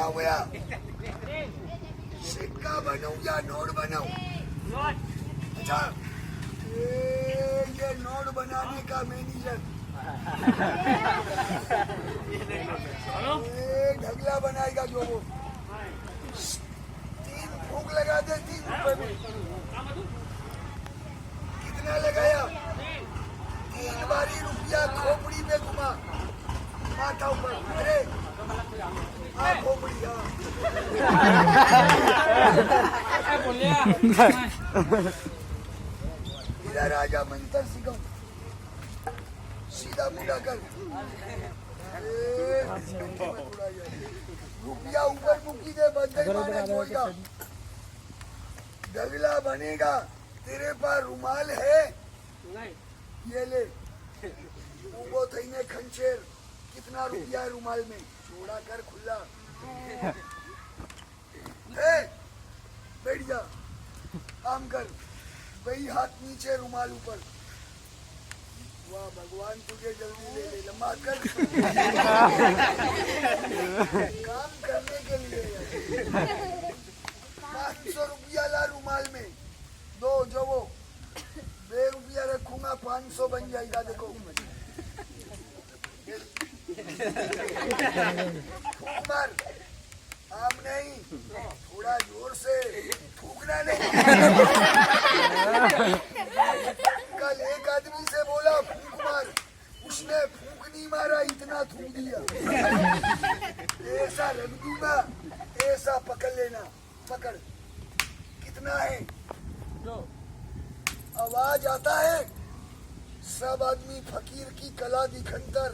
क्या हुआ? सिक्का बनाऊं या नोट बनाऊं? अच्छा, ये नोट बनाने का मैनेजर ढगला बनाएगा जो वो 3 फूंक लगा दे 3 रुपए में। कितना लगाया? 3 बारी रुपया खोपड़ी में घुमा, माथा ऊपर। अरे खोपड़ी, इधर आजा, मंत्र सिखाऊं। सीधा मुड़ा कर, रुपया ऊपर मुकी दे, बंदे माने छोड़ेगा। ढगला बनेगा। तेरे पास रुमाल है? ये ले, वो थईने खंचेर। कितना रुपया है रुमाल में? छोड़ा कर खुला। बैठ जा, काम कर। वही हाथ नीचे, रुमाल ऊपर। वाह भगवान, तुझे जल्दी ले ले, लम्बा कर। काम करने के लिए 500 रुपया ला रुमाल में। दो जो वो 2 रुपया रखूंगा, 500 बन जाएगा। देखो फूंक मार, आम नहीं, थोड़ा जोर से फूंकना नहीं। कल एक आदमी से बोला फूंक मार, उसने फूंक नहीं मारा, इतना थूक दिया। ऐसा रख दूंगा, ऐसा पकड़ लेना। पकड़। कितना है? आवाज आता है? सब आदमी फकीर की कला दिखंतर।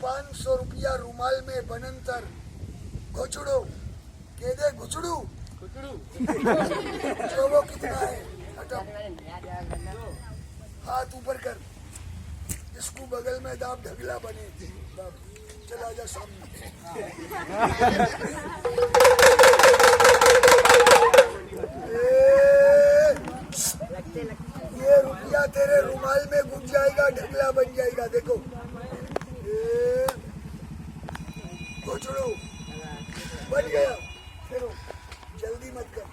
500 रुपया रुमाल में बनंतर। घुचड़ो कह दे, घुचड़ू। जो वो कितना है? हटा, हाथ ऊपर कर, इसको बगल में दाब, ढगला बने। चला जा सामने। ये रुपया तेरे रुमाल में घुस जाएगा, ढगला बन जाएगा। देखो घुचड़ू बन गया। फिर जल्दी मत कर।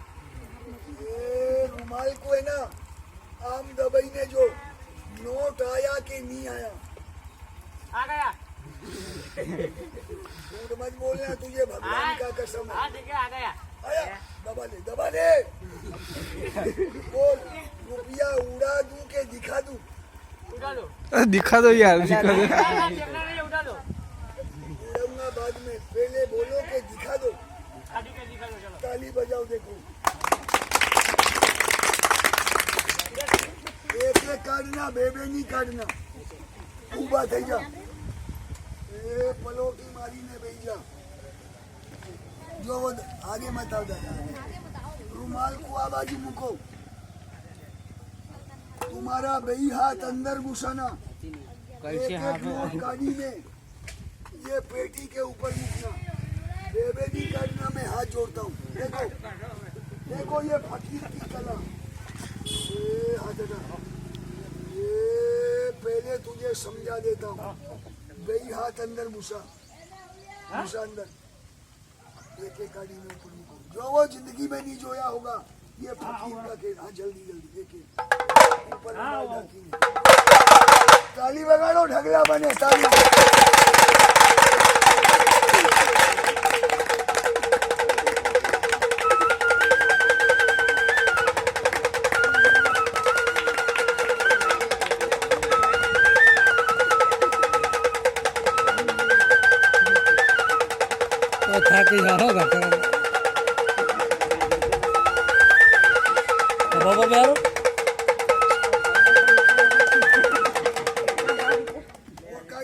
ये रुमाल को है ना, आम दवाई ने जो नोट आया कि नहीं आया? आ गया। झूठ मत बोलना, तुझे भगवान का कसम है। आ गया। आया? दबा ले, दबा ले। बोल, रुपया उड़ा दूं के दिखा दूं? उड़ा दो। दिखा दो यार, दिखा दो। उड़ा दो। उड़ूंगा बाद में, पहले बोलो के दिखा दो। ताली बजाओ। देखो एक ने काटना, बेबे नहीं काटना। ऊबा थई जा। पलोटी मारी ने भेजा। जो आगे मत आओ दादा, रुमाल को आ बाजू मुको। तुम्हारा बही हाथ अंदर घुसाना। एक नोट गाड़ी में ये पेटी के ऊपर मुकना। बेबे नहीं काटना, मैं हाथ जोड़ता हूँ। देखो देखो, ये फकीर की कला। ये हाथ हटा। ये पहले तुझे समझा देता हूँ। बही हाथ अंदर घुसा, घुसा अंदर। एक गाड़ी में ऊपर मुको। जो वो जिंदगी में नहीं जोया होगा, ये फकीर का खेल। हाँ जल्दी जल्दी, देखिए ऊपर ताली बगाड़ो, ढगला बने। ताली।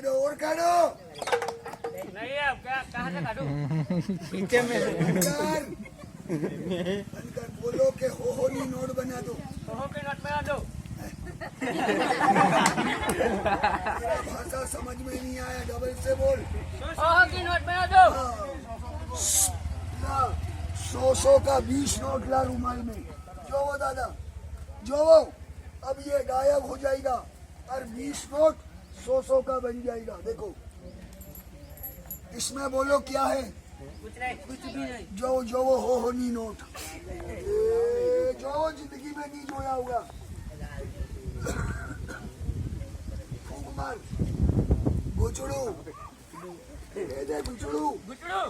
और काटो। नहीं है, कहाँ से काटूं? अंदर बोलो के होली नोट बना दो। हो के नोट बना दो। भाषा समझ में नहीं आया, डबल से बोल। हो की नोट बना दो। 100 का 20 नोट ला रुमाल में। जो वो दादा, जो वो अब ये गायब हो जाएगा और 20 नोट 100 का बन जाएगा। देखो इसमें बोलो क्या है? कुछ नहीं जो जो हो नहीं नोट जो जिंदगी में नहीं जोया होगा फूक मार गुचड़ू दे गुचड़ू गुटड़ू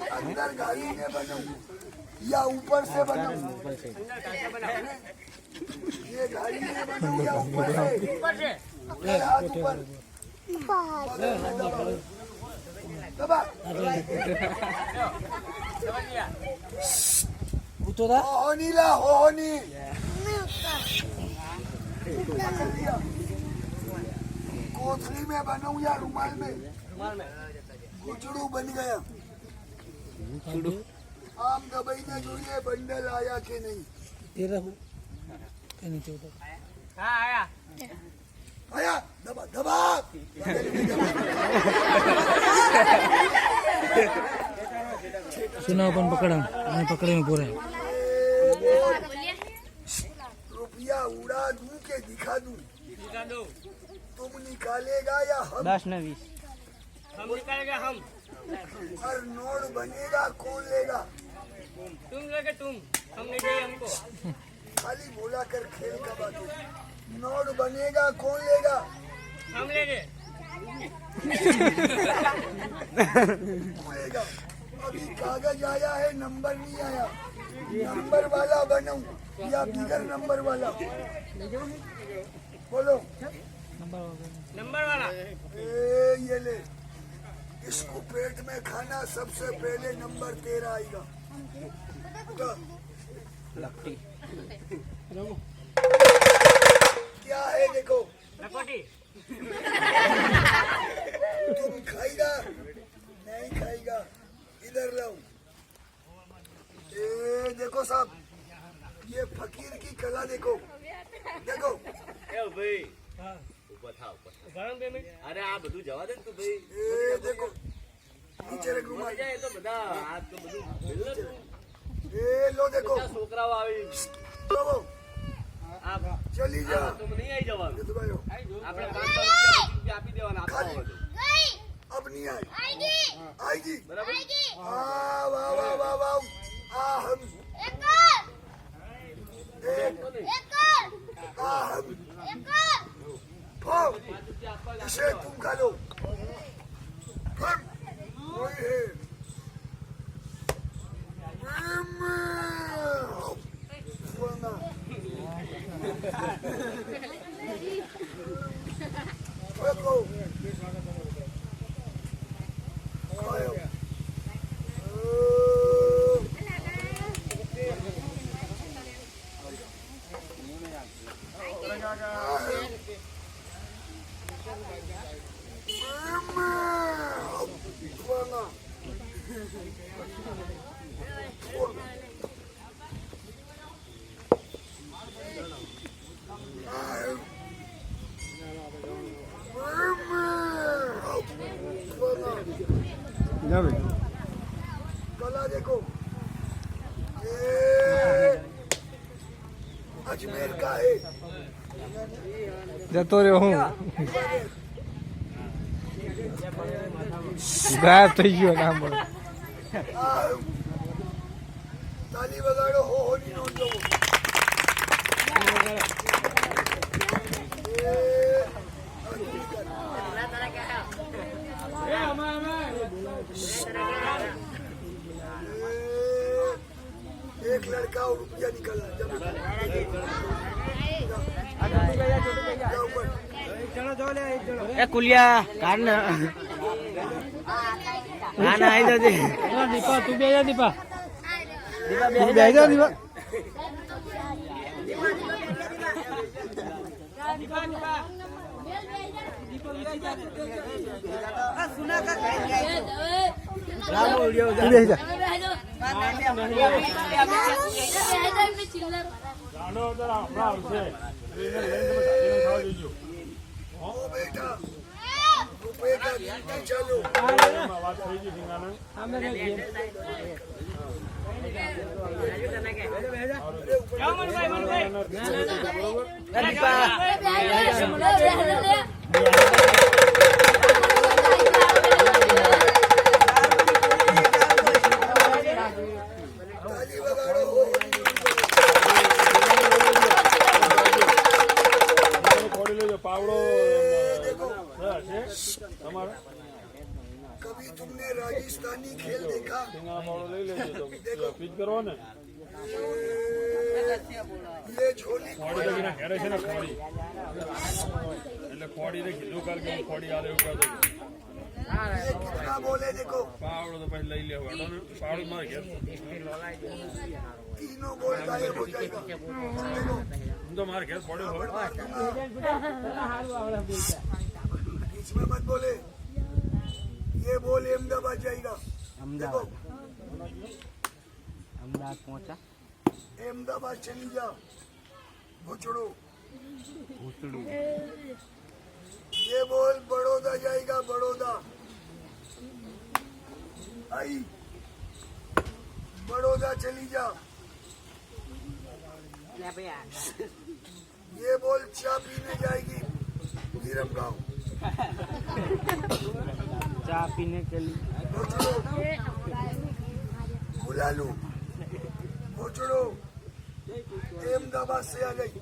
अंदर गाली में बनू या ऊपर से बनू अंदर कैसे बना ये गाली में बनू या ऊपर से ऊपर से कर हाथ ऊपर दबा समझ लिया होनी ला होनी कोथली में बनाऊं या रुमाल में रुमाल में गुचड़ू बन गया आम दबाई ने જોઈએ बंडल आया के नहीं हाँ आया आया दबा दबा सुना अपन पकड़ा मैं पकड़े में पूरे रुपया उड़ा दूं के दिखा दूं निकाल दो तुम निकालेगा या हम 10 ને 20 हम निकालेंगे हम और नोट बनेगा कौन लेगा तुम लोगे तुम हम नहीं देंगे हमको खाली बोला कर खेल का बात है नोट बनेगा कौन लेगा हम लेंगे लेगा अभी कागज आया है नंबर नहीं आया नंबर वाला बनाऊं या बिगर नंबर वाला बोलो नंबर वाला ये ले इसको पेट में खाना सबसे पहले नंबर 13 आएगा क्या है देखो लकोटी तुम खाएगा नहीं खाएगा इधर लाओ ये देखो साहब ये फकीर की कला देखो देखो ગરમ પેમેન્ટ અરે આ બધું જવા દે ને તું ભાઈ ये देखो नीचे रख रुमाल જાય તો બધા આ તો બધું ભૂલ ને તું. ये लो देखो બધા છોકરાઓ આવી लो આ चली जा તો નહીં આવી જવાનું ये दबाओ આપણે 500 રૂપિયા આપી દેવાના આપવા खाली બધું अब नहीं आएगी आएगी બરાબર हाँ वाह वाह वाह वाह हम हम फाओ इसे तुम खा लो हम वही है वरना देखो खाओ જાવે कला देखो ये अजमेर का है જતો રહ્યો હું ગાયબ થઈ ગયો નામ ताली बगाड़ो हो नहीं नोट दो एक लड़का और रुपया निकलना जब એ કુલિયા કાન કાન આવી જજે दीपा तू भी जा दीपा તું બેહી જા દીવા તું બેહી જા ओ बेटा रुपये का गिनती चलो જાઓ મનભાઈ મનભાઈ कभी तुमने राजस्थानी खेल देखा? देखो ये झोली ये कितना बोले देखो, तीनों गोल गायब हो जाएगा। देखो बीच में मत बोले, ये बोल अहमदाबाद जाएगा। देखो अहमदाबाद पहुंचा। अहमदाबाद चली जा, भुचड़ो। ये बोल बड़ौदा जाएगा, बड़ौदा। आई बड़ौदा चली जा। ये बोल चाय पीने जाएगी, विरमगांव। चाय पीने के लिए भुचड़ो बुला लो, भुचड़ो अहमदाबाद से आ गई,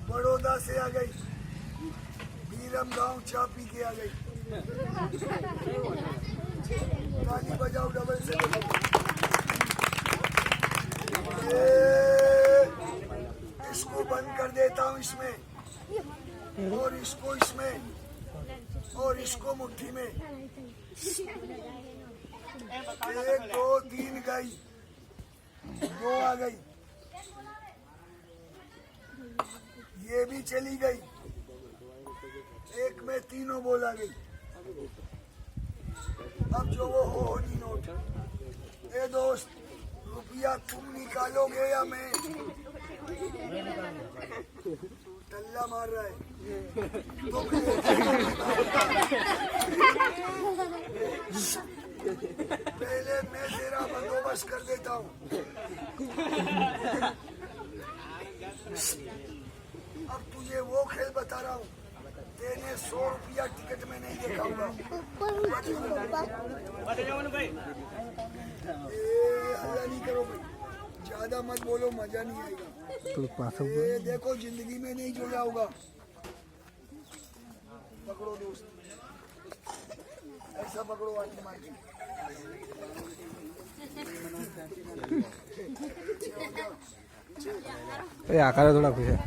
बड़ौदा से आ गई, विरमगांव चाय पी के आ गई। ताली बजाओ डबल से। इसको बंद कर देता हूँ इसमें, और इसको इसमें, और इसको मुट्ठी में। 1 2 3 गई, 2 आ गई, ये भी चली गई, 1 में तीनों बोल आ गई। अब जो वो हो नहीं नोट। ए दोस्त, रुपया तुम निकालोगे या मैं? टल्ला मार रहा है तो पहले मैं तेरा बंदोबस्त कर देता हूँ। अब तुझे वो खेल बता रहा हूँ, तेने 100 रुपया टिकट में नहीं देखा होगा। हल्ला नहीं करो भाई, ज्यादा मत बोलो, मजा नहीं आएगा। ये देखो जिंदगी में नहीं जुड़ा होगा। पकड़ो दोस्त, ऐसा पकड़ो आटी मार के। आकार थोड़ा खुश है।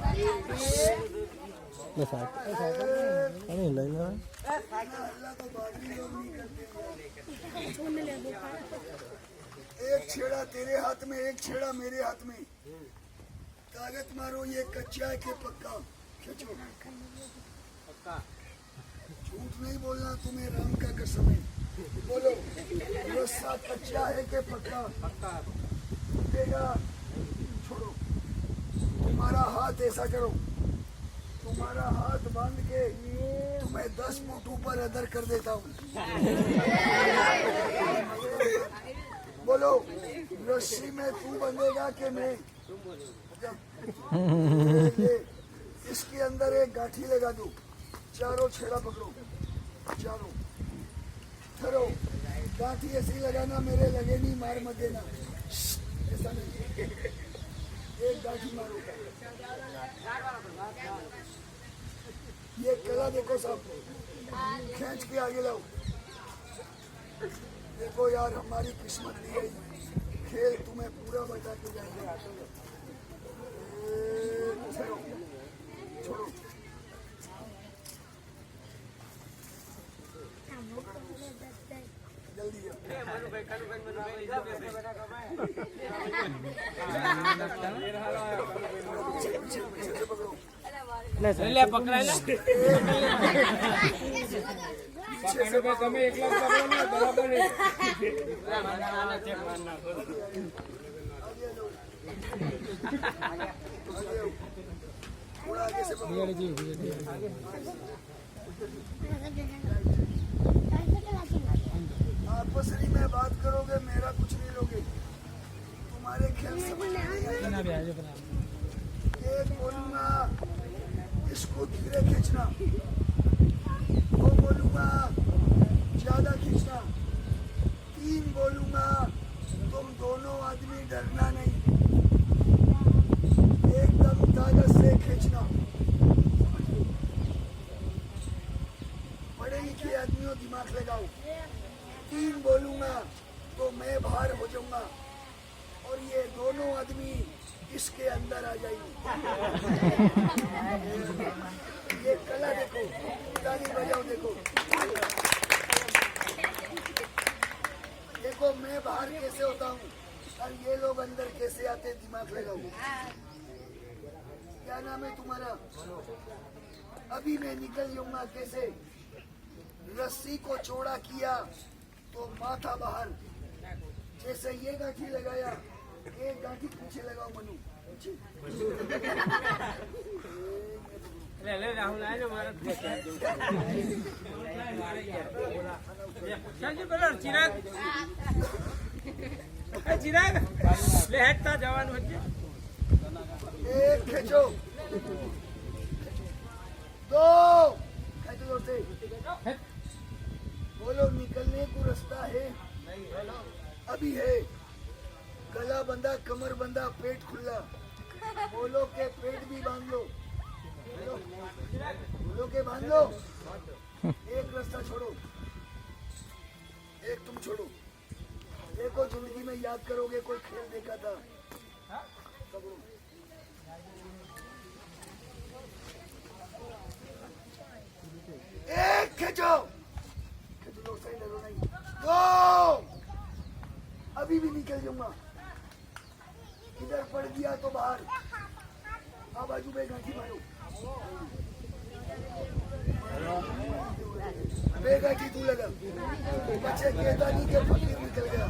एक छेड़ा तेरे हाथ में, एक छेड़ा मेरे हाथ में। ताकत मारो, ये कच्चा है कि पक्का? खींचो। झूठ नहीं बोलना, तुम्हें राम का कसम है। बोलो, रस्सा कच्चा है कि पक्का? पक्का। टूटेगा, छोड़ो। तुम्हारा हाथ ऐसा करो, तुम्हारा हाथ बांध के तुम्हें 10 फुट ऊपर अदर कर देता हूँ। बोलो, रस्सी में तू बंधेगा कि मैं? इसके अंदर एक गांठी लगा दो, चारों छेड़ा पकड़ो, चारों ठहरो। गांठी ऐसी लगाना, मेरे लगे नहीं, मार मत देना, ऐसा नहीं। एक गांठी मारो। ये कला देखो साहब, खींच के आगे लाओ। देखो यार, हमारी किस्मत दी गई, खेल तुम्हें पूरा बता के जाएंगे। छोड़ो, छोड़ो। जल्दी पकड़ा ना તમે એકલા પકડો ને બરાબર છે. थोड़ा आगे से पकड़ो। आपस में बात करोगे, मेरा कुछ नहीं लोगे। तुम्हारे खेल समझ में नहीं आएगा। एक बोलूंगा, इसको धीरे खींचना, वो बोलूंगा ज्यादा खींचना, 3 बोलूंगा, तुम दोनों आदमी डरना नहीं, एकदम ताकत से खींचना। ठीक है आदमियों, दिमाग लगाओ। 3 बोलूंगा तो मैं बाहर हो जाऊंगा और ये दोनों आदमी इसके अंदर आ जाएंगे। ये कला देखो, ताली बजाओ, देखो देखो मैं बाहर कैसे होता हूँ और ये लोग अंदर कैसे आते, दिमाग लगाओ। क्या नाम है तुम्हारा? अभी मैं निकल जाऊंगा कैसे? रस्सी को चौड़ा किया तो माथा बाहर, जैसे ये गांठी लगाया, एक गांठी पीछे लगाओ मनु, पीछे। ले राहुल आए ना मारा चल जी बोलो चिराग चिराग ले हटता जवान बच्चे एक खींचो, 2 खींचो जोर से। बोलो निकलने को रास्ता है? अभी है। गला बंधा, कमर बंधा, पेट खुला। बोलो के पेट भी बांध लो, बोलो के बांध लो। एक रास्ता छोड़ो, एक तुम छोड़ो। देखो जिंदगी में याद करोगे कोई खेल देखा था? एक खींचो, खींच लो, सही डरो नहीं। 2 अभी भी निकल जाऊंगा। इधर पड़ गया तो बाहर, आ बाजू में गांठी मारो। बेगाठी तू लगा, बच्चे कहता नहीं के फकीर निकल गया।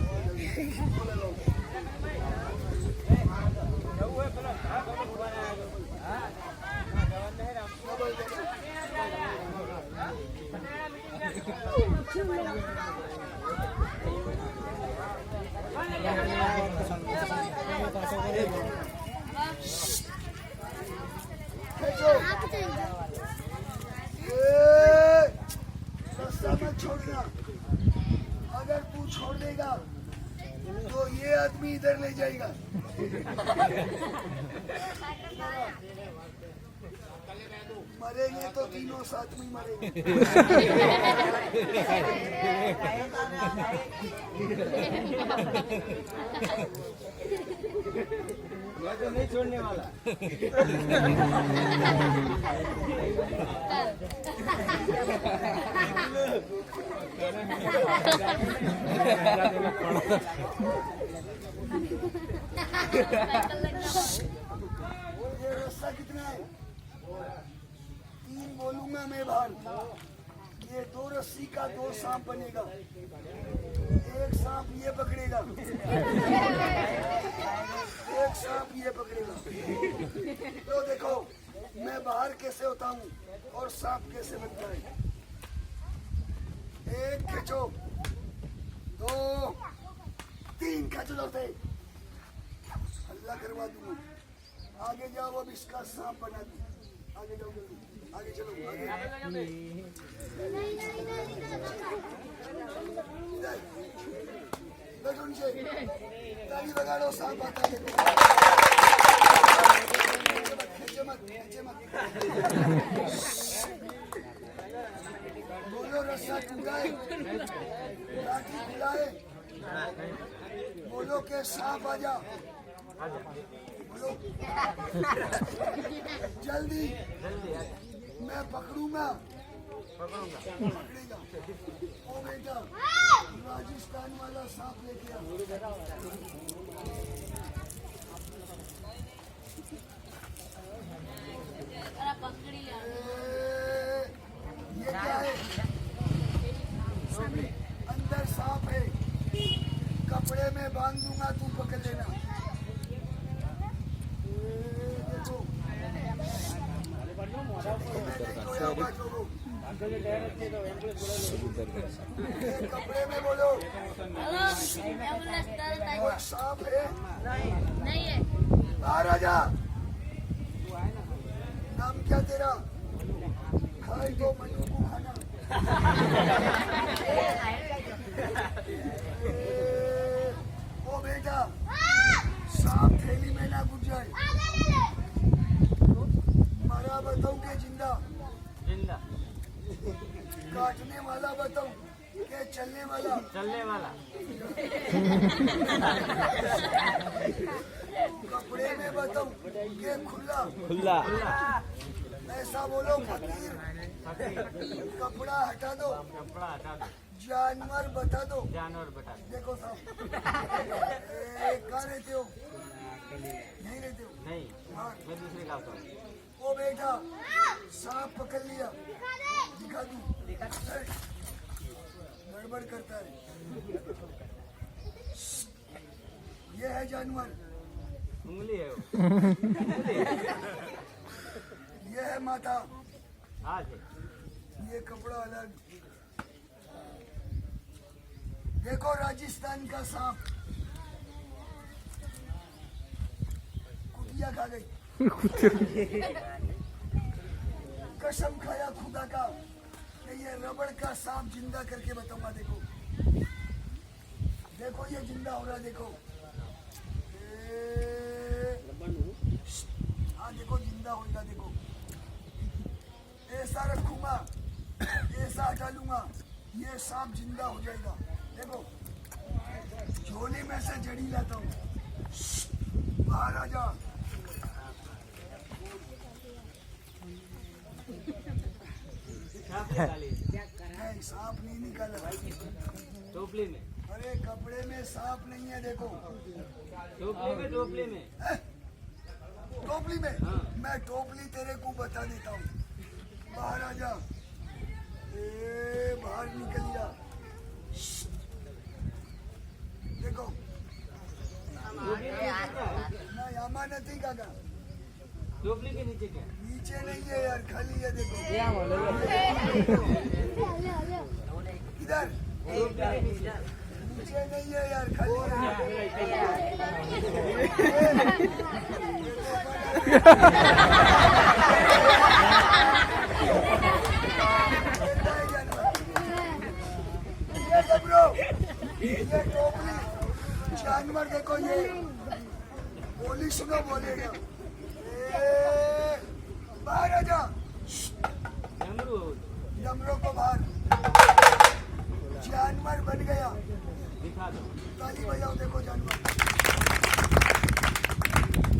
रास्ता मत छोड़ना, अगर तू छोड़ देगा तो ये आदमी इधर ले जाएगा। मरेंगे तो तीनों साथ में मरेंगे। मैं तो नहीं छोड़ने वाला ये रास्ता कितना है? 3 बोलूंगा मैं बाहर। ये 2 रस्सी का 2 सांप बनेगा। एक सांप ये पकड़ेगा, एक सांप ये पकड़ेगा। तो देखो मैं बाहर कैसे होता हूँ और सांप कैसे बनता है। एक खींचो, 2 3 खींचो जोरसे, अल्लाह करवा दूंगा। आगे जाओ, अब इसका सांप बना दूं। आगे जाओ जल्दी, आगे चलो, आगे। इधर बैठो नीचे, ताली बजाओ, सांप आता है। खींचे मत, खींचे मत। बोलो रस्सा टूटा है, लाठी खुला है। बोलो के सांप आ जा, बोलो जल्दी। मैं पकड़ूंगा, पकड़ेगा। ओ बेटा, राजस्थान वाला सांप लेके आ। ये क्या है? अंदर सांप है, कपड़े में बांध दूंगा, तू पकड़ लेना। देखो कपड़े में बोलो। कोई सांप है? नहीं है। बाहर आ जा। नाम क्या तेरा? खाए तो मनु को खाना। ओ बेटा, सांप थैली में ना घुस जाए। मरा बताऊं के जिंदा? जिंदा काटने वाला बताऊं के चलने वाला? चलने वाला। कपड़े में बताऊं के खुला? खुला। ऐसा बोलो फकीर। कपड़ा हटा दो। कपड़ा हटा दो। जानवर बता दो। जानवर बता दो। देखो साहब, कहाँ रहते हो? नहीं रहते हो? नहीं, हाँ। मैं दूसरे गाँव का हूँ। ओ बेटा, सांप पकड़ लिया, दिखा दूं? गड़बड़ करता है। ये है जानवर, उंगली है वो। ये है माता, हाथ है। ये कपड़ा अलग। देखो राजस्थान का सांप, कुतिया खा गई। कसम खाया खुदा का कि ये रबड़ का सांप जिंदा करके बताऊंगा। देखो देखो ये जिंदा हो रहा, देखो हाँ देखो जिंदा होगा। देखो ऐसा रखूंगा, ऐसा हटा लूंगा, ये सांप जिंदा हो जाएगा। देखो झोले में से जड़ी लाता हूँ, बाहर आ जा। नहीं सांप नहीं निकाला। टोपली में। अरे कपड़े में सांप नहीं है। देखो टोपली में। टोपली में। टोपली में। मैं टोपली तेरे को बता देता हूँ, बाहर आ जा। बाहर निकल जा। देखो ना यामा नहीं काका, टोपली के नीचे क्या? नीचे नहीं है यार, खाली है। देखो इधर नीचे नहीं है यार, खाली है। ये टोपली जानवर देखो, ये बोली सुनो, बोलेगा। बाहर आ जा। डमरू। डमरू को बाहर। जानवर बन गया, दिखा दो। ताली बजाओ। देखो जानवर,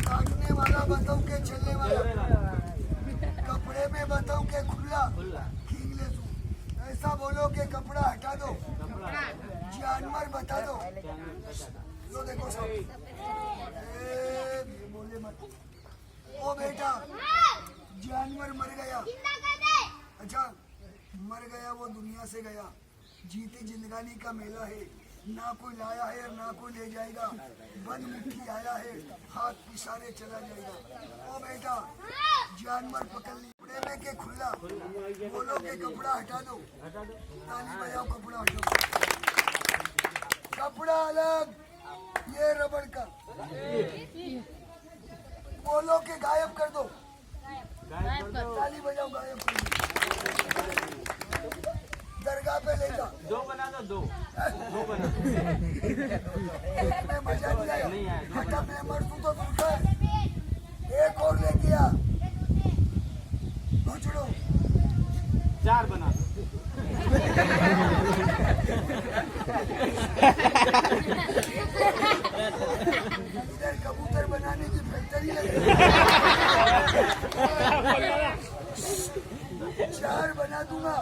काटने वाला बताऊं के चलने वाला? कपड़े में बताऊं के खुला? खुला। खींच ले तू। ऐसा बोलो कि कपड़ा हटा दो, जानवर बता दो। लो देखो सब, बोले मत। ओ बेटा, जानवर मर गया। अच्छा मर गया, वो दुनिया से गया। जीती जिंदगानी का मेला है, ना कोई लाया है और ना कोई ले जाएगा। बंद मुट्ठी आया है, हाथ इशारे चला जाएगा। ओ बेटा, जानवर पकड़ ली। कपड़े में के खुला? बोलो के कपड़ा हटा दो। ताली बजाओ, कपड़ा हटाओ। कपड़ा अलग, ये रबड़ का। बोलो के गायब कर दो। ताली बजाओ, गायब कर दो। दरगाह पे ले जा। दो बना दो। दो बना दो। में मजा नहीं आया। नहीं आया। हटा, मैं मर तू तो दूसरा। एक और लेके आ। भुचड़ो 4 बना दो। इधर कबूतर बनाने की फैक्ट्री लगी। 4 बना दूंगा,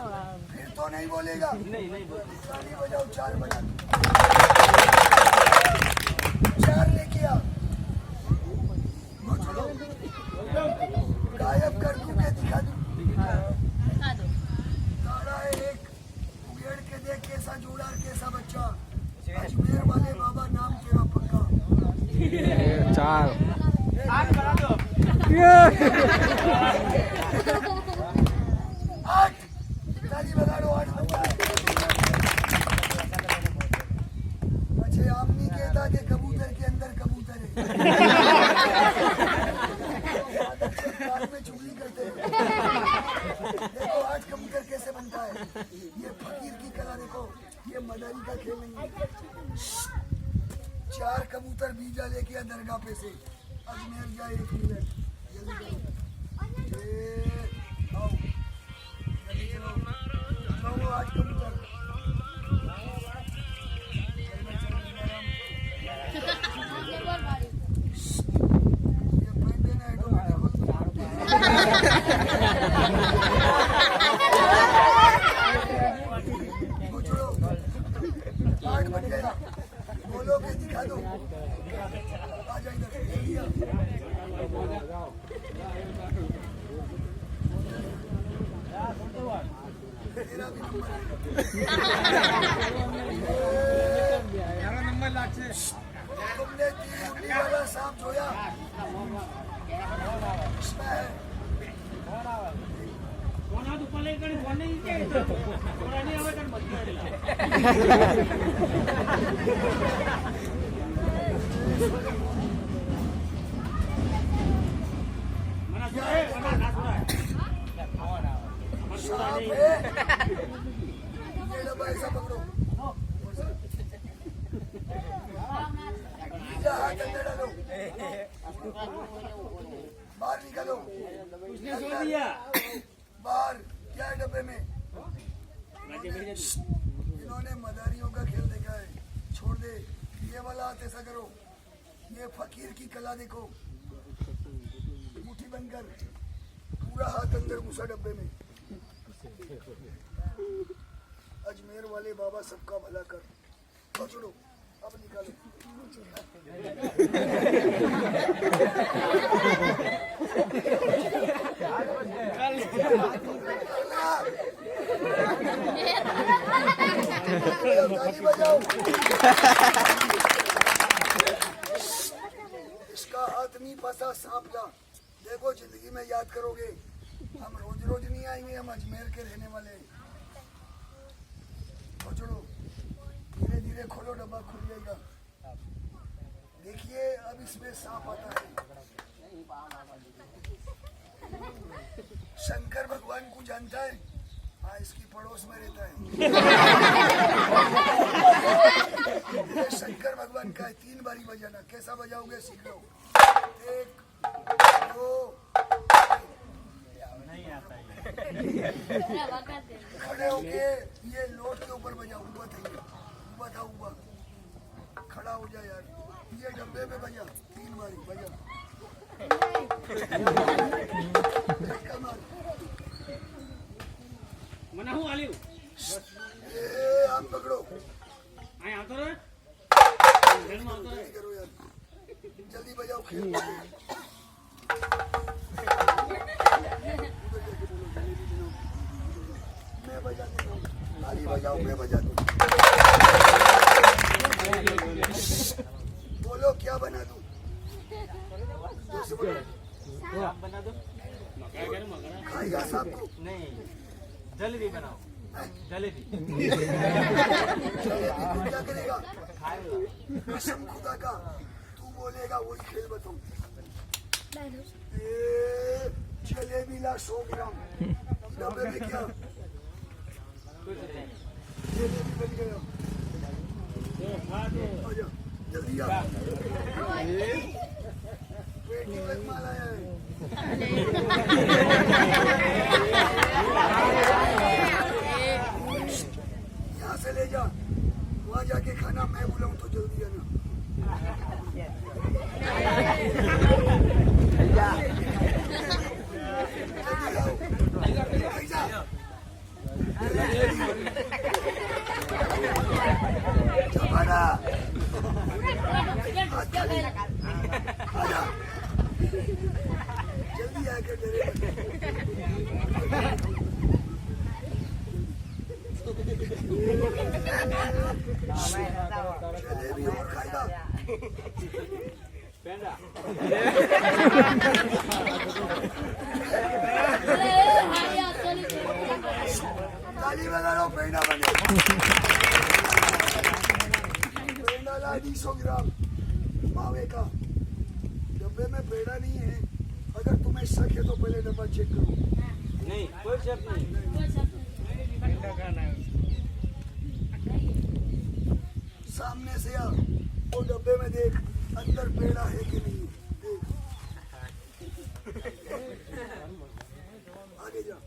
फिर तो नहीं बोलेगा। नहीं बोल। ताली बजाओ, 4 बना दूं। 4 लेके आ। भुचड़ो गायब कर दूं के दिखा दूं? तारा है एक, उगेड़ के देख कैसा जोड़ा, कैसा बच्चा। अजमेर वाले बाबा नाम तेरा पक्का। 4। 8 बना दो। 8 ताली बजा दो। 8 बच्चा। अच्छे आम नहीं कहता कि कबूतर के अंदर कबूतर है। कान में चुगली करते हैं। देखो 8 कबूतर कैसे बनता है। ये फकीर की कला देखो, ये मदारी का खेल नहीं है। 4 कबूतर बीजा लेके आ दरगाह पे से। अजमेर जा, 1 मिनट जल्दी करो। आओ जल्दी चलो। तुमने तीन उंगली वाला सांप जोया इसमें है कोणात उपले कडे कोणी इथे कोणाने हवे तर मधली मना सुरे मना नाचुरा सांप है ये डब्बा ऐसा पकड़ो नीचे हाथ अंदर डालो बाहर निकालो उसने सो दिया बाहर क्या है डब्बे में इन्होंने मदारियों का खेल देखा है छोड़ दे ये वाला हाथ ऐसा करो ये फकीर की कला देखो मुट्ठी बनकर पूरा हाथ अंदर घुसा डब्बे में अजमेर वाले बाबा सबका भला कर पकड़ो अब निकालो ताली बजाओ इसका हाथ नहीं फंसा सांप का देखो जिंदगी में याद करोगे हम रोज रोज नहीं आएंगे हम अजमेर के रहने वाले हैं पकड़ो धीरे धीरे खोलो डब्बा खुल जाएगा देखिए अब इसमें सांप आता है शंकर भगवान को जानता है हाँ इसकी पड़ोस में रहता है ये शंकर भगवान का है 3 बारी बजाना कैसा बजाओगे सीख लो 1 2 नहीं आता है खड़े होके ये लोट के ऊपर बजाओ ऊपर था ऊपर खड़ा हो जा यार ये डब्बे में बजा 3 बारी बजा मना हूँ आलियो ए आम पकड़ो आए आता रे जन्म आता रे करो यार जल्दी बजाओ खेल मैं बजा देता हूँ ताली बजाओ मैं बजा दूँ बोलो क्या बना दूँ आप बना दो मकरा करो मकरा खाएगा सांप को नहीं जलेबी बनाओ जलेबी जलेबी क्या करेगा खाएगा कसम खुदा का तू बोलेगा वही खेल बताऊँ जलेबी ला 100 ग्राम डब्बे में क्या कुछ नहीं जलेबी बन गया आजा जल्दी आ पेटी में माल आया है यहाँ से ले जा वहाँ जाके खाना मैं बुलाऊं तो जल्दी आना जमाना आजा जल्दी आके डरे जलेबी और खाएगा पेंडा ताली बजा लो पेंडा बने पेंडा ला 200 ग्राम मावे का डब्बे में पेड़ा नहीं है अगर तुम्हें शक है तो पहले डब्बा चेक करो नहीं कोई शक नहीं सामने से आ वो डब्बे में देख अंदर पेड़ा है कि नहीं देख आगे जा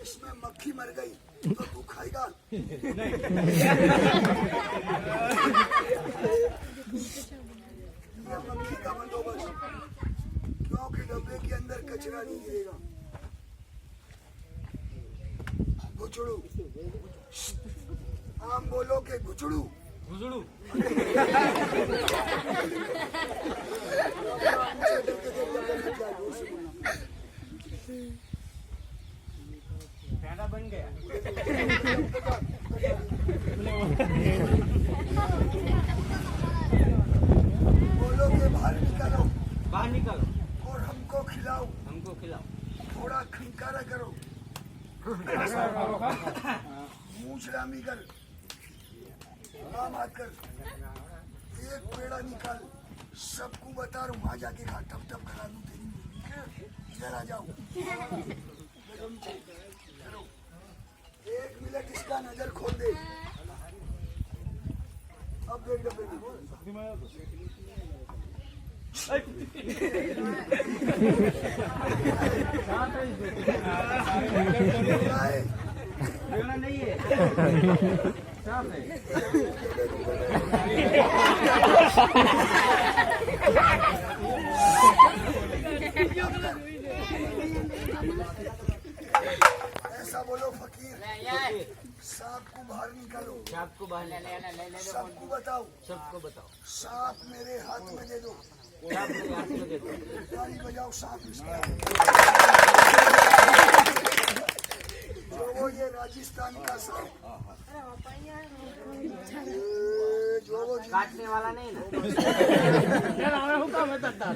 इसमें मक्खी मर गई तो तू खाएगा ये मक्खी का बंदोबस्त क्योंकि डब्बे के अंदर कचरा नहीं गिरेगा गुचड़ू आम बोलो के गुचड़ू गुजड़ू पेंडा बन गया बोलो कि बाहर निकालो बाहर निकालो, और हमको खिलाओ, हमको खिलाओ। थोड़ा खंकारा करो, मूछ लामी कर, हाथ कर, एक पेड़ा निकाल, सबको बता रहा हूँ, वहां जाके खा, टप टप करा दूं तेरी। इधर आ जाओ, चलो 1 मिनट इसका नजर खोल दे। अब देख डब्बे में बेड़ा नहीं है, साफ है। ऐसा बोलो फकीर, सांप को बाहर निकालो, सांप को बाहर सबको बताओ, सबको बताओ, सांप मेरे हाथ में दे दो, सांप मेरे हाथ में दे दो। ताली बजाओ, सांप इसका। जो वो ये राजस्थान का सांप, जो वो काटने वाला नहीं ना। यार हमें हुक्म बताता है।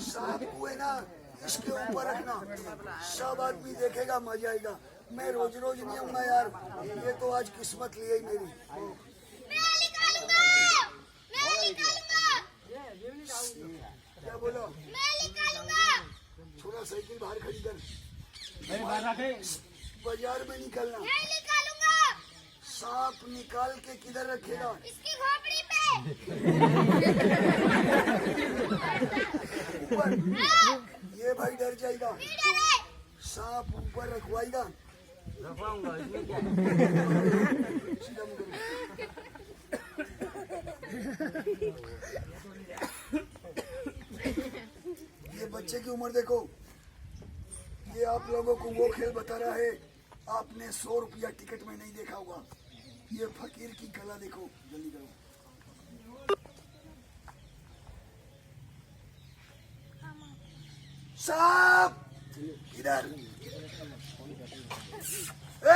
सांप को है ना, इसके ऊपर रखना, सब आदमी देखेगा, मजा आएगा। मैं रोज रोज नहीं आऊंगा यार, ये तो आज किस्मत ली है मेरी। क्या बोलो? थोड़ा साइकिल बाहर खड़ी कर, बाजार में निकलना, सांप निकाल के किधर रखेगा? इसकी खोपड़ी पे। ऊपर। ये भाई डर जाएगा, सांप ऊपर रखवाएगा। रखवाऊंगा, इसमें क्या है? सीधा मुंह करो। ये बच्चे की उम्र देखो, ये आप लोगों को वो खेल बता रहा है आपने 100 रुपया टिकट में नहीं देखा होगा। ये फकीर की कला देखो, जल्दी करो। सांप इधर। ए!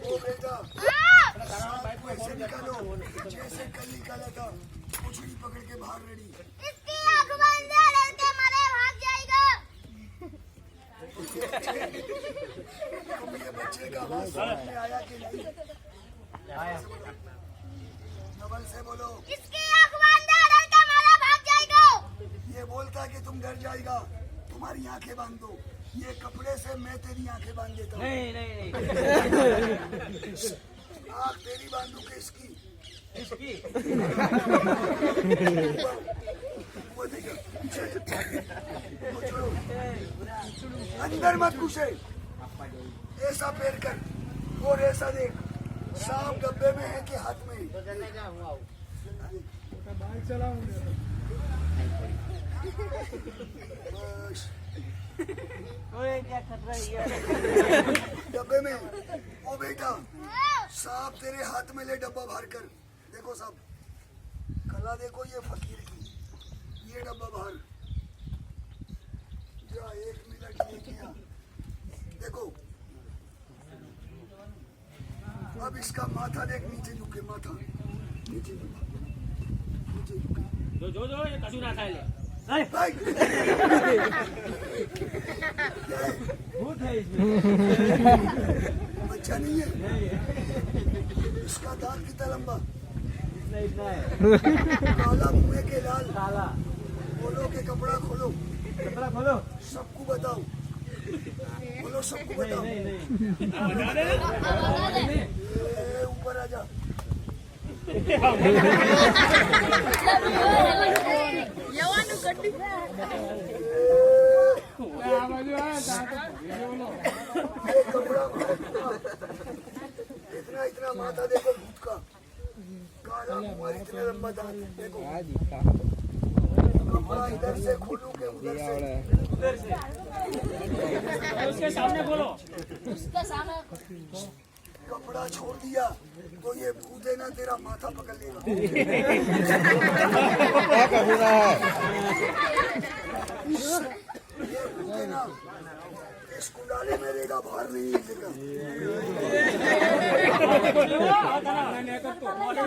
ओ बेटा, सांप को ऐसे निकालो जैसे कल निकाला था, पुछड़ी पकड़ के बाहर रेडी। इसकी आंख बंद है, लड़के मरे भाग जाएगा। तुम ये बच्चे का आवाज समझ में आया कि नहीं? डबल से बोलो। इसकी आंख बंद है, लड़का मरे भाग जाएगा। ये बोलता कि तुम डर जाएगा, तुम्हारी आंखें बांध दो। ये कपड़े से मैं तेरी आंखें बांध देता हूँ। नहीं नहीं नहीं, आंख तेरी बांधू के इसकी। इसकी वो देखो, पीछे। वो छोड़ो। अंदर मत घुसे, ऐसा पैर कर और ऐसा देख, सांप डब्बे में है कि हाथ में? बस ओए क्या कर रही है? डब्बे में। ओ बेटा, सांप तेरे हाथ में ले, डब्बा बाहर कर। देखो साहब, कला देखो ये फकीर की। ये डब्बा बाहर जा, 1 मिनट लेके आ। देखो अब इसका माथा देख, नीचे झुके, माथा नीचे झुका, नीचे झुका। जो जो जो ये कछु ना खाए ले। भाई! भूत है इसमें। बच्चा नहीं है, इसका दांत कितना लंबा, इतना है। काला मुंह के लाल। काला। बोलो के कपड़ा खोलो, कपड़ा खोलो। सबको बताओ, बोलो सबको बताओ। नहीं नहीं ए, ऊपर आ जा। ये कपड़ा इतना इतना माथा देखो भूत का, काला मुंह, इतना लंबा दांत देखो। कपड़ा इधर से खोलू के उधर से? उसके सामने बोलो। उसके सामने कपड़ा छोड़ दिया, तो ये भूत है ना तेरा माथा पकड़ लेगा। क्या कर रहा है? ये भूत है ना इस कुंडाले में रहेगा, बाहर नहीं निकलेगा।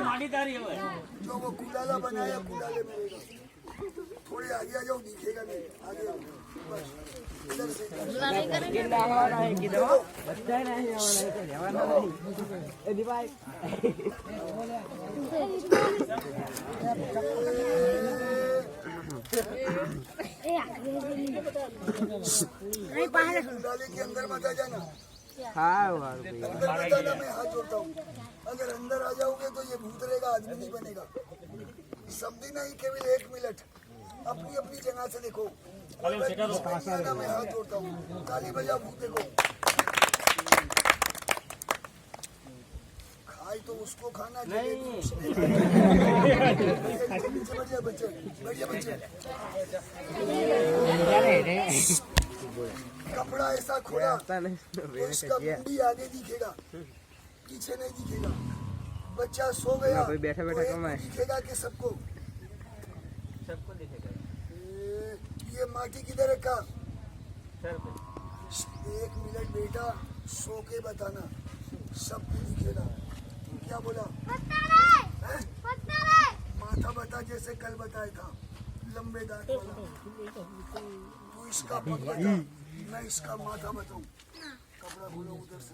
माटीदारी है जो वो कुंडाला बनाया कुंडाले में रहेगा। थोड़े आगे आ जाओ, दिखेगा नहीं। आगे आओ, बस इधर से कुंडाले के अंदर मत आ जाना। अंदर मत आना, मैं हाथ जोड़ता हूँ। अगर अंदर आ जाओगे तो ये भूत रहेगा, आदमी नहीं बनेगा। समझी नहीं, केवल 1 मिनट अपनी अपनी जगह से देखो। आना, मैं हाथ जोड़ता हूँ। ताली बजा, भूत देखो। खाई तो उसको खाना चाहिए। नीचे बैठ जा बच्चे, बैठ जा बच्चे। कपड़ा ऐसा खोला तो इसका मुंडी आगे दिखेगा, पीछे नहीं दिखेगा। बच्चा सो गया बैठा बैठा कमाए दिखेगा कि सबको दिखेगा। ये माटी किधर रखा? 1 मिनट बेटा, सो के बताना, सबको दिखेगा। क्या बोला? हैं? माथा बता, जैसे कल बताया था, लंबे दांत वाला। तू इसका पग बता, मैं इसका माथा बताऊं। कपड़ा खोलो उधर से।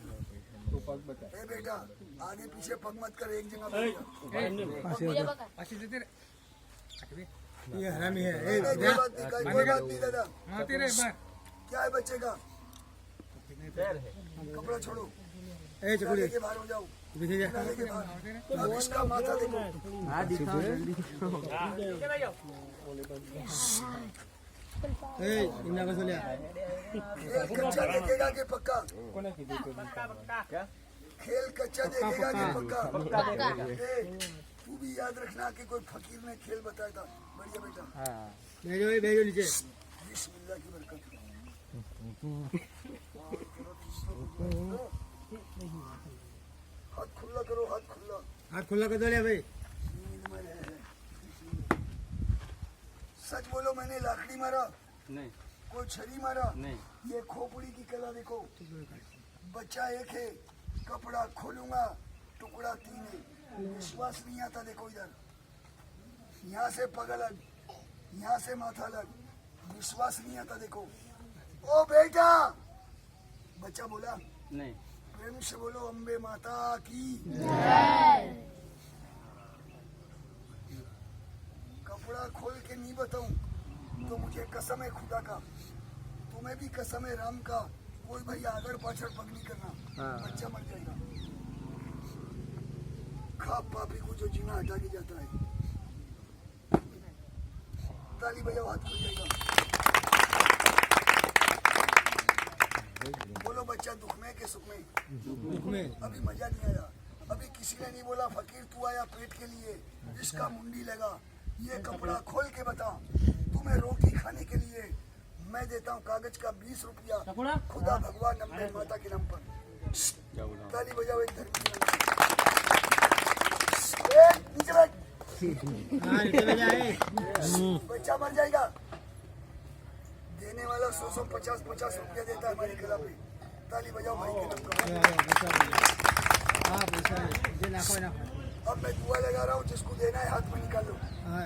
ए बेटा, आगे पीछे पग मत कर, एक जगह बैठ जा। ये हरामी है। कोई बात नहीं दादा। क्या है बच्चे का? कपड़ा छोड़ो, लेके बाहर हो जाओ। लेके बाहर। अब इसका माथा देखो। खेल कच्चा देखेगा कि पक्का? खेल कच्चा देखेगा कि पक्का? तू भी याद रखना कि कोई फकीर ने खेल बताया था। बढ़िया बेटा, भेजो नीचे। बिस्मिल्लाह की बरकत। हाथ खुला करो, हाथ खुला। हाथ खुला कर दो ले भाई। सच बोलो, मैंने लाकड़ी मारा? नहीं कोई छरी मारा? नहीं। ये खोपड़ी की कला देखो। बच्चा एक है, कपड़ा खोलूंगा, टुकड़ा 3 है। विश्वास नहीं आता, देखो इधर। यहाँ से पग अलग, यहाँ से माथा अलग। विश्वास नहीं आता, देखो। ओ बेटा, बच्चा बोला? नहीं। प्रेम से बोलो, अम्बे माता की। कपड़ा खोल के नहीं बताऊं तो मुझे कसम है खुदा का, तुम्हें भी कसम है राम का, कोई भाई आगर पाछड़ पग नहीं करना। बच्चा मर जाएगा। खाप पापी को जो जीना हटा के जाता है। ताली बजाओ, हाथ खुल जाएगा। बोलो बच्चा, दुख में के सुख में? दुख में। अभी मजा नहीं आया। अभी किसी ने नहीं बोला फकीर तू आया पेट के लिए, इसका मुंडी लगा। ये कपड़ा खोल के बता, तुम्हें रोटी खाने के लिए मैं देता हूँ कागज का 20 रुपया, खुदा भगवान अम्बे माता के नाम पर। ताली बजाओ एक धर्मी। नीचे बैठ। बच्चा मर जाएगा। देने वाला 100 50 रुपया देता है हमारे खिलाफ। ताली बजाओ भाई के नाम पर। अब मैं दुआ लगा रहा हूँ, जिसको देना है हाथ में निकालो।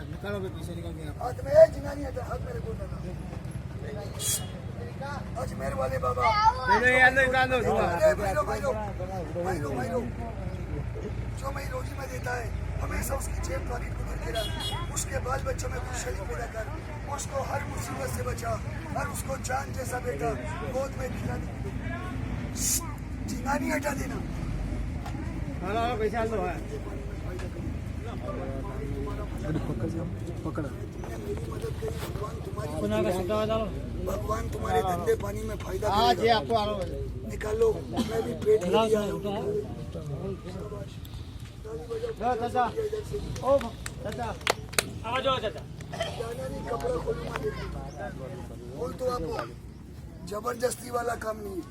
निकालो पैसे निकाल के। हाथ में जिना नहीं आता, हाथ मेरे को देना। अजमेर वाले बाबा, जो मैं रोजी में देता है, हमेशा उसकी जेब पॉकेट को भर के रख। उसके बाल बच्चों में खुशहाली पैदा कर, उसको हर मुसीबत से बचा, और उसको जान जैसा बेटा गोद में खिला दे। जीना नहीं हटा देना। पैसा लो है। पकड़ मेरी मदद करी, भगवान तुम्हारे धंधे पानी में फायदा देगा। निकालो, मैं भी पेट के लिए आया हूं। आवाज आओ चाचा। जाना नहीं, कपड़ा खोलूंगा। बोल तो आप, जबरदस्ती वाला काम नहीं है।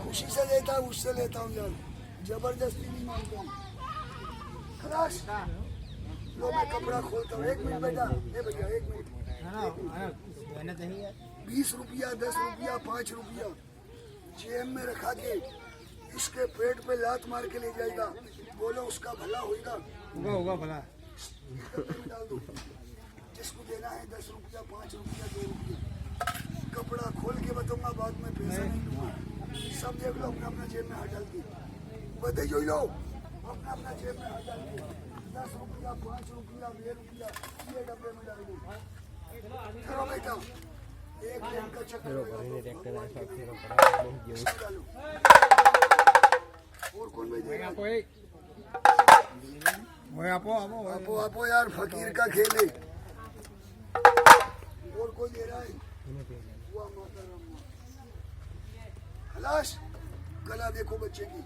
खुशी से लेता हूँ, उससे लेता हूँ यार। जबरदस्ती नहीं मानता हूँ। खलास लो मैं कपड़ा खोलता हूँ। 1 मिनट बेटा, ये भैया 1 मिनट। 20 रुपया, 10 रुपया, 5 रुपया जेब में रखा के इसके पेट पे लात मार के ले जाएगा। बोलो उसका भला होगा। होगा भला। डाल दो। जिसको देना है 10 रुपया, 5 रुपया, 2 रुपया। कपड़ा खोल के बताऊंगा, बाद में पैसा नहीं दूंगा। सब देख लो अपना अपना जेब में हाथ डाल के। बता जो लो अपना अपना जेब में हाथ डाल के। 10 रुपया, 5 रुपया, 2 रुपया ये डब्बे में डाल दो। करो बेटा, एक दिन का चक्कर डालो। और कौन भेजेगा? आपो यार, फकीर का खेल है। और कोई दे रहा है? वाह माता राम। खलास कला देखो बच्चे की।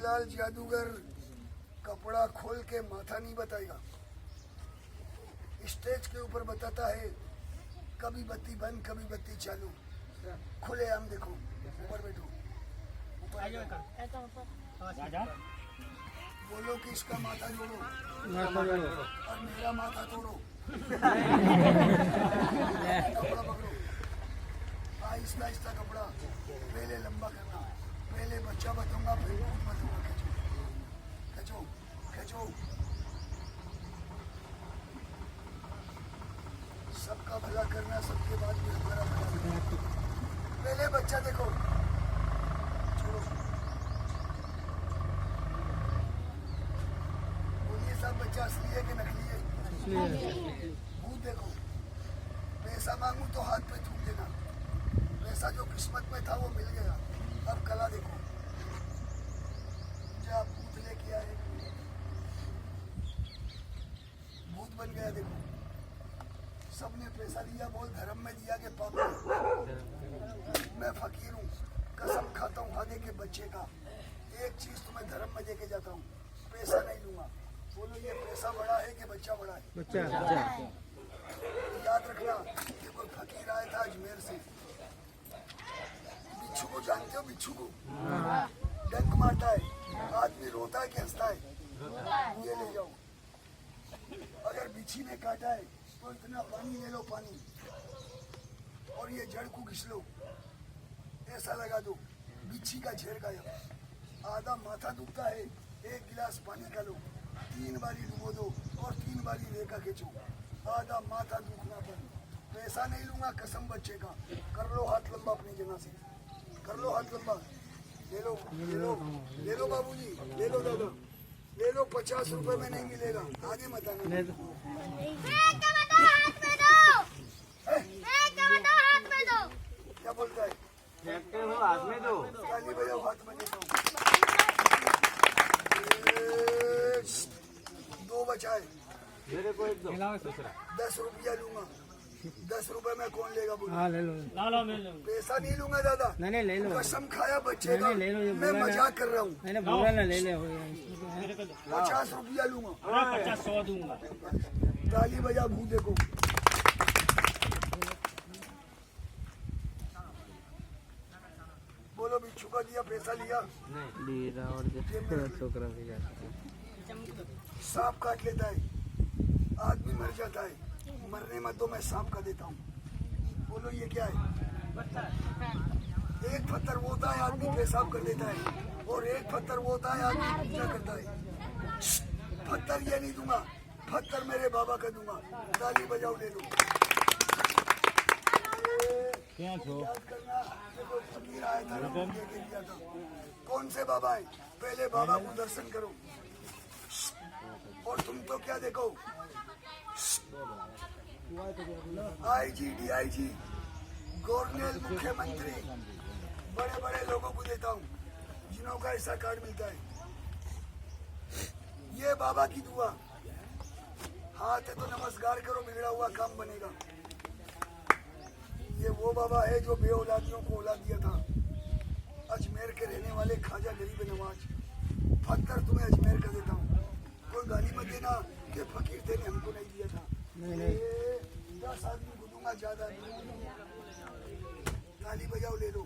लाल जादूगर कपड़ा खोल के माथा नहीं बताएगा, स्टेज के ऊपर बताता है। कभी बत्ती बंद, कभी बत्ती चालू। खुले आम देखो, ऊपर बैठो। बोलो कि इसका माथा जोड़ो और मेरा माथा तोड़ो। कपड़ा पकड़ो, आहिस्ता आहिस्ता कपड़ा। पहले लंबा करना, पहले बच्चा बताऊंगा, फिर भूत बताऊंगा। खींचो खींचो। सबका भला करना, सबके बाद भी हमारा भला करना। पहले बच्चा देखो, छोड़ो। बोलिए सब बच्चा असली है कि नकली है? भूत देखो। पैसा मांगू तो हाथ पे थूक देना। पैसा जो किस्मत में था वो मिल गया। अब कला देखो। क्या भूत लेके आए, भूत बन गया। देखो सबने पैसा दिया, बोल धर्म में दिया के पाप में। मैं फकीर हूँ, कसम खाता हूँ हादे के बच्चे का। एक चीज तुम्हें धर्म में देके जाता हूँ, पैसा नहीं लूंगा। बोलो ये पैसा बड़ा है कि बच्चा बड़ा है? बच्चा। याद रखना कि कोई फकीर आया था अजमेर से। बिच्छू को जानते हो? बिच्छू को डंक मारता है, आदमी रोता है कि हंसता है? ये ले जाओ। अगर बिच्छी ने काटा है तो इतना पानी ले लो, पानी, और ये जड़ को घिस लो, ऐसा लगा दो, बिच्छी का झेर गायब। आधा माथा दुखता है, 1 गिलास पानी का लो, 3 बारी डुबो दो और 3 बारी रेखा खींचो, आधा माथा दुखना बंद। पैसा नहीं लूंगा, कसम बच्चे का। कर लो हाथ लंबा अपनी जगह से, कर लो हाथ लंबा। ले लो ले लो ले लो बाबूजी, ले लो दादा, ले लो। 50 रुपए में नहीं मिलेगा, आगे मत आना। क्या बोलता है? हाथ में दो। ताली बजाओ, हाथ में देता हूँ। 2 बचाए। मेरे को एक दो। 10 रुपया लूंगा। 10 रुपए में कौन लेगा? बोलो। हाँ ले लो। लालो मैं लो। पैसा नहीं लूंगा दादा। नहीं ले लो। कसम खाया बच्चे का, नहीं, ले लो, ये मैं बोला मजाक कर रहा हूँ। मैंने बोला ना ले ले। 50 रुपया लूंगा। 50 100 दूंगा। ताली बजा, भूत देखो। बोलो बिच्छू का दिया, पैसा लिया। छोकरा भी जाता है। सांप काट लेता है, आदमी मर जाता है। मरने मत दो, मैं सांप का देता हूँ। बोलो ये क्या है? एक पत्थर वो होता है आदमी पेशाब कर देता है, और एक पत्थर वो होता है आदमी पूजा करता है। पत्थर ये नहीं दूंगा, पत्थर मेरे बाबा का दूंगा। ताली बजाओ, ले लो। याद करना, देखो फकीर आया था, दे के दिया था। कौन से बाबा है? पहले बाबा को दर्शन करो। और तुम तो क्या देखो, IG, DIG, गवर्नर, मुख्यमंत्री, बड़े बड़े लोगों को देता हूँ जिन्हों का ऐसा कार्ड मिलता है। ये बाबा की दुआ, हाथ है तो नमस्कार करो, बिगड़ा हुआ काम बनेगा। ये वो बाबा है जो बे औलादियों को औलाद दिया था। अजमेर के रहने वाले ख्वाजा गरीब नवाज। पत्थर तुम्हें अजमेर का देता हूँ, कोई गाली मत देना कि फकीर थे ने हमको नहीं दिया था। नहीं। 10 आदमी को दूंगा, ज्यादा। ताली बजाओ, ले लो।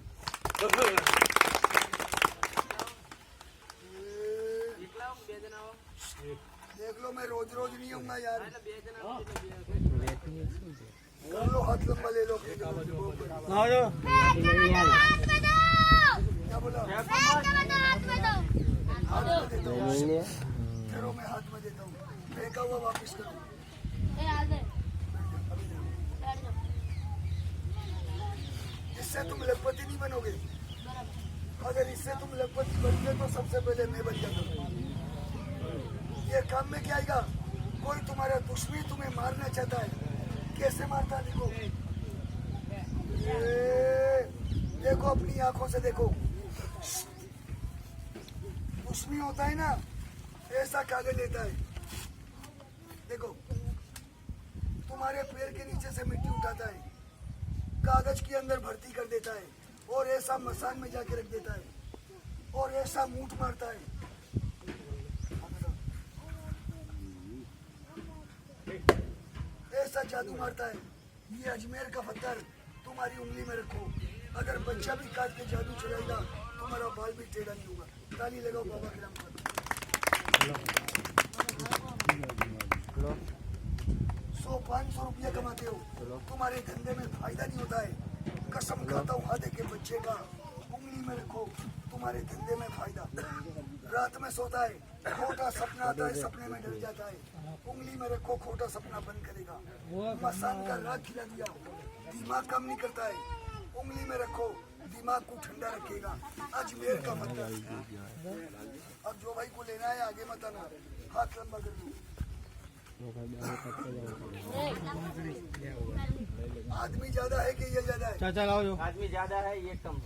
देख लो मैं रोज रोज नहीं आऊंगा यार। कर लो हाथ लंबा ले लो। आओ जो हाथ में दो। क्या बोला? हाथ में दो। हाथ में देता हूँ। ठहरो मैं हाथ में देता हूँ। फेंका हुआ वापस करो। इससे तुम लखपति नहीं बनोगे। अगर इससे तुम लखपति बनते तो सबसे पहले मैं बन जाता। ये काम में क्या आएगा? कोई तुम्हारा दुश्मन तुम्हें मारना चाहता है, कैसे मारता है देखो। ये देखो अपनी आंखों से देखो। दुश्मन होता है ना, ऐसा कागज लेता है। देखो तुम्हारे पैर के नीचे से मिट्टी उठाता है, कागज के अंदर भर्ती कर देता है और ऐसा मसान में जाके रख देता है और ऐसा मूठ मारता है। ऐसा जादू मारता है। ये अजमेर का पत्थर तुम्हारी उंगली में रखो, अगर बच्चा भी काट के जादू चलाएगा तुम्हारा बाल भी टेढ़ा नहीं होगा। ताली लगाओ बाबा के नाम पर। 100-500 रुपया कमाते हो, तुम्हारे धंधे में फायदा नहीं होता है। कसम खाता हूँ हाथ के बच्चे का, उंगली में रखो, तुम्हारे धंधे में फायदा। रात में सोता है, खोटा सपना आता है, सपने में डर जाता है। उंगली में रखो, खोटा सपना बंद करेगा। मसान का राग खिला दिया, दिमाग काम नहीं करता है। उंगली में रखो, दिमाग को ठंडा रखेगा। अजमेर का पत्थर। अब जो भाई को लेना है आगे मत आना, हाथ लंबा कर दो। आदमी ज्यादा है कि ये ज्यादा है? चाचा लाओ जो आदमी ज्यादा है, ये कम।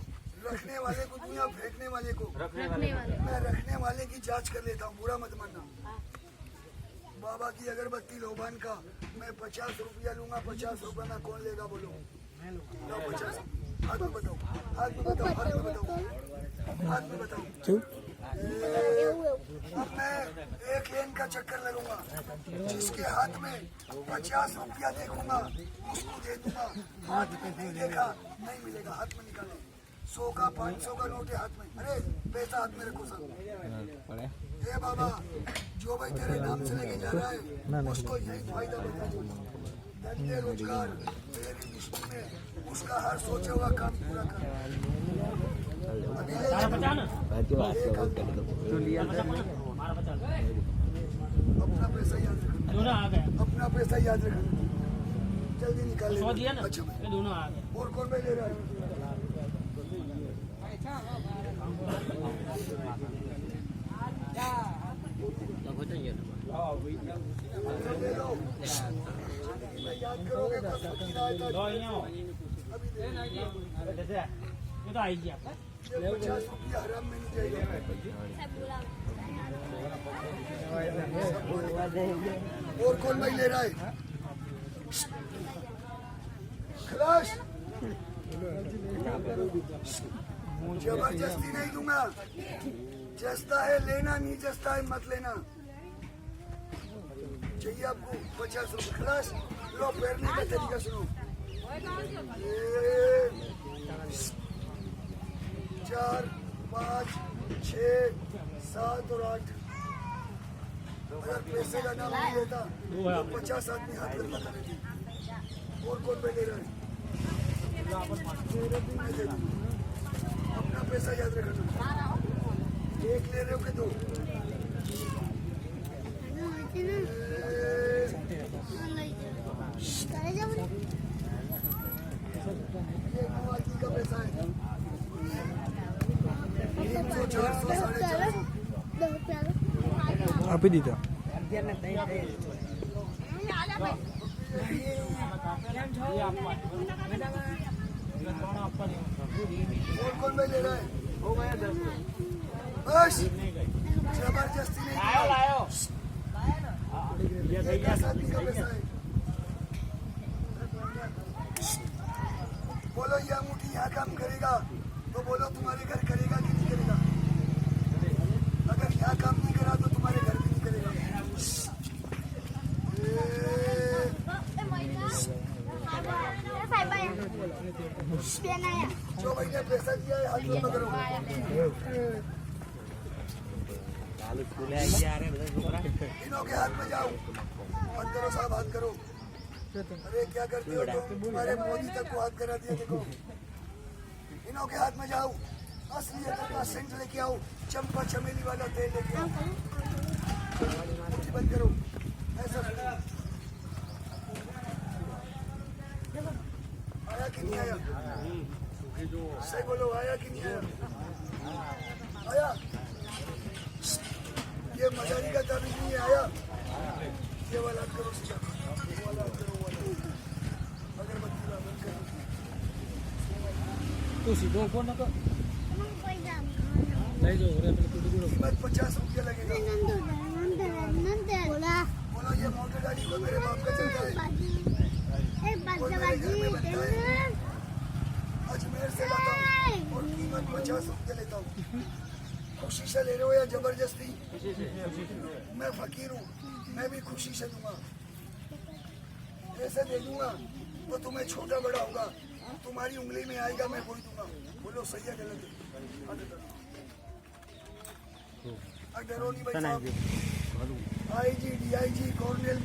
रखने वाले को दुनिया, फेंकने वाले को रखने वाले मैं रखने वाले की जांच कर लेता हूँ, बुरा मत मानना। बाबा की अगरबत्ती लोबान का मैं 50 रुपया लूंगा। 50 रुपया में कौन लेगा बोलो? लो 50। हाथ में बताओ, हाथ में बताओ, हाथ में बताओ, हाथ में बताओ। अब मैं एक लेन का चक्कर लगूंगा, जिसके हाथ में 50 रुपया देखूंगा उसको दे दूंगा। हाथ में नहीं देखा नहीं मिलेगा। हाथ में निकाले 100 का 500 का नोट है हाथ में। अरे पैसा हाथ में रखो सब। ए बाबा, जो भाई तेरे नाम से लेके जा रहा है उसको यही फायदा बता दो। धंधे रोजगार मेरी दृष्टि में उसका हर सोचा हुआ काम पूरा कर। अभी ले तारा बचा ना अपना पैसा याद रखना, दोनों आ गए। अपना पैसा याद रखना, जल्दी निकाल 100 दिया लेना। ना, अच्छा ये दोनों आ गए। और कौन भाई ले रहा है? ले लो। याद करोगे तो सबकी राय था। लो यहाँ अभी दे दो। जैसे ये तो आई गया। ये 50 रुपया हराम में नहीं जाएगा। और कौन भाई ले रहा है? खलास। जबरदस्ती नहीं दूंगा। जस्ता है लेना, नहीं जस्ता है मत लेना। चाहिए आपको 50 रुपये। खलास। लो पैरने का तरीका सुनो। 4, 5, 6, 7 और 8। अगर पैसे का नाम नहीं लेता तो 50 आदमी हाथ लगा रहे थे। और कौन पे ले रहा है? अपना पैसा याद रखना। एक ले रहे हो कि 2? ये 9 आदमी का पैसा है। 300, 400, 450। આપી દીધા और कौन भाई ले रहा है? हो गया 10। बस जबरदस्ती नहीं। लायो ये 10 आदमी का पैसा है। बोलो ये अंगूठी यहाँ काम करेगा तो बोलो तुम्हारे घर करेगा कि नहीं करेगा? अगर यहाँ काम नहीं करा तो तुम्हारे घर भी नहीं करेगा। जो भाई ने पैसा दिया है हाथ में करो। इनों के हाथ में जाओ, हाथ करो साहब, हाथ करो। अरे क्या करते हो तुम? तुम्हारे मोदी तक को हाथ करा दिया। देखो इनों के हाथ में जाओ, असलियत का सेंट लेके आओ, चंपा चमेली वाला तेल लेके आओ। मुट्ठी बंद करो, ऐसा आया कि नहीं आया? सही बोलो, आया कि नहीं आया? आया? ये मजारी का ताबीज नहीं आया। ये वाला करो सीधा, ये वाला करो, वाला अगरबत्ती ला बंद करो। તું સીધો ઉભો નતો પૈસા લઈ જાઓ રે પેલું કુડું કુડું कीमत 50 रुपया लगेगा। नंदर बोला बोलो ये मोटर गाड़ी को मेरे बाप का चलता है, एक बाजी अजमेर से लाता हूँ और कीमत 50 रुपया लेता हूँ। खुशी से ले रहे हो या जबरदस्ती? मैं फकीर हूँ, मैं भी खुशी से दूंगा। ऐसे दे दूंगा तो तुम्हें छोटा बड़ा होगा, तुम्हारी उंगली में आएगा, मैं वही दूंगा। बोलो सही है गलत है? डरो नहीं भाई साहब। IG, DIG, Cornell